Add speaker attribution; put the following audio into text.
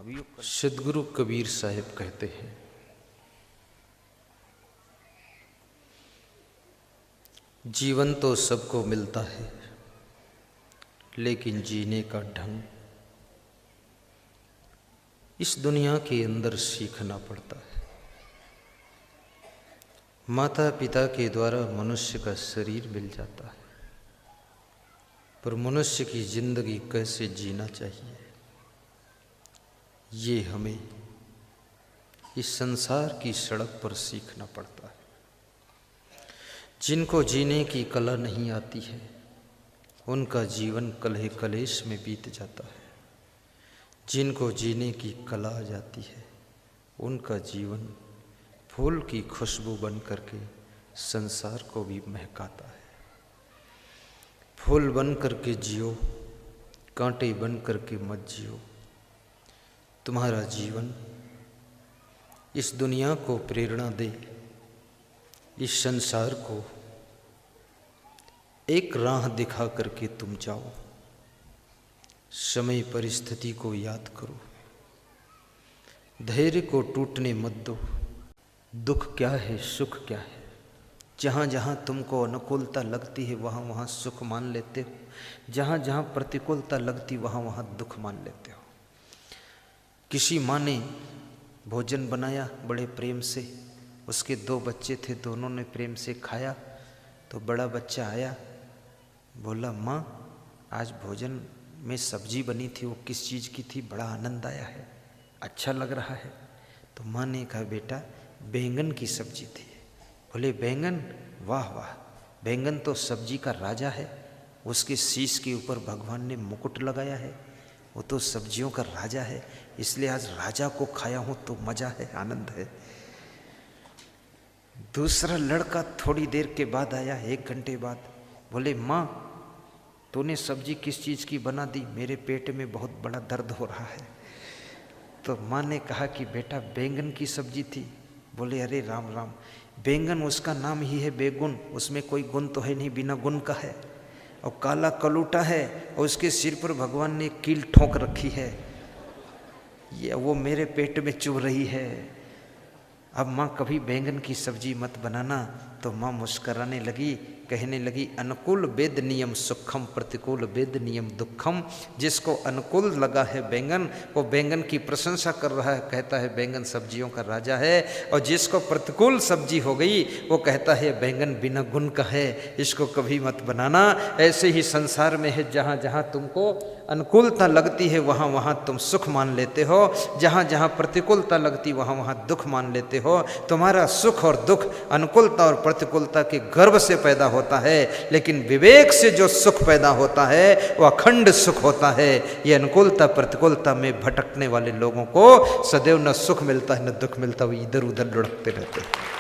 Speaker 1: सद्गुरु कबीर साहिब कहते हैं, जीवन तो सबको मिलता है, लेकिन जीने का ढंग इस दुनिया के अंदर सीखना पड़ता है। माता पिता के द्वारा मनुष्य का शरीर मिल जाता है, पर मनुष्य की जिंदगी कैसे जीना चाहिए, ये हमें इस संसार की सड़क पर सीखना पड़ता है। जिनको जीने की कला नहीं आती है, उनका जीवन कलह कलेश में बीत जाता है। जिनको जीने की कला आ जाती है, उनका जीवन फूल की खुशबू बन करके संसार को भी महकाता है। फूल बन करके जियो, कांटे बन करके मत जियो। तुम्हारा जीवन इस दुनिया को प्रेरणा दे, इस संसार को एक राह दिखा करके तुम जाओ। समय परिस्थिति को याद करो, धैर्य को टूटने मत दो। दुख क्या है, सुख क्या है। जहाँ जहाँ तुमको अनुकूलता लगती है, वहाँ वहाँ सुख मान लेते हो। जहाँ जहाँ प्रतिकूलता लगती, वहाँ वहाँ दुख मान लेते हो। किसी माँ ने भोजन बनाया बड़े प्रेम से, उसके 2 बच्चे थे, दोनों ने प्रेम से खाया। तो बड़ा बच्चा आया, बोला, माँ आज भोजन में सब्जी बनी थी, वो किस चीज़ की थी, बड़ा आनंद आया है, अच्छा लग रहा है। तो माँ ने कहा, बेटा बैंगन की सब्जी थी। बोले बैंगन, वाह वाह, बैंगन तो सब्जी का राजा है, उसके शीश के ऊपर भगवान ने मुकुट लगाया है, वो तो सब्जियों का राजा है, इसलिए आज राजा को खाया हूँ तो मज़ा है, आनंद है। दूसरा लड़का थोड़ी देर के बाद आया, 1 घंटे बाद। बोले, माँ तूने सब्जी किस चीज़ की बना दी, मेरे पेट में बहुत बड़ा दर्द हो रहा है। तो माँ ने कहा कि बेटा बैंगन की सब्जी थी। बोले, अरे राम राम, बैंगन उसका नाम ही है बेगुन, उसमें कोई गुण तो है नहीं, बिना गुण का है, और काला कलूटा है, और उसके सिर पर भगवान ने कील ठोक रखी है, ये वो मेरे पेट में चुभ रही है। अब माँ कभी बैंगन की सब्जी मत बनाना। तो माँ मुस्कराने लगी, कहने लगी, अनुकूल वेद नियम सुखम, प्रतिकूल वेद नियम दुखम। जिसको अनुकूल लगा है बैंगन, वो बैंगन की प्रशंसा कर रहा है, कहता है बैंगन सब्जियों का राजा है। और जिसको प्रतिकूल सब्जी हो गई, वो कहता है बैंगन बिना गुण का है, इसको कभी मत बनाना। ऐसे ही संसार में है, जहाँ जहाँ तुमको अनुकूलता लगती है, वहाँ वहाँ तुम सुख मान लेते हो, जहाँ जहाँ प्रतिकूलता लगती, वहाँ वहाँ दुख मान लेते हो। तुम्हारा सुख और दुख अनुकूलता और प्रतिकूलता के गर्भ से पैदा होता है, लेकिन विवेक से जो सुख पैदा होता है वह अखंड सुख होता है। ये अनुकूलता प्रतिकूलता में भटकने वाले लोगों को सदैव न सुख मिलता है न दुख मिलता, वो इधर उधर लुढ़कते रहते हैं।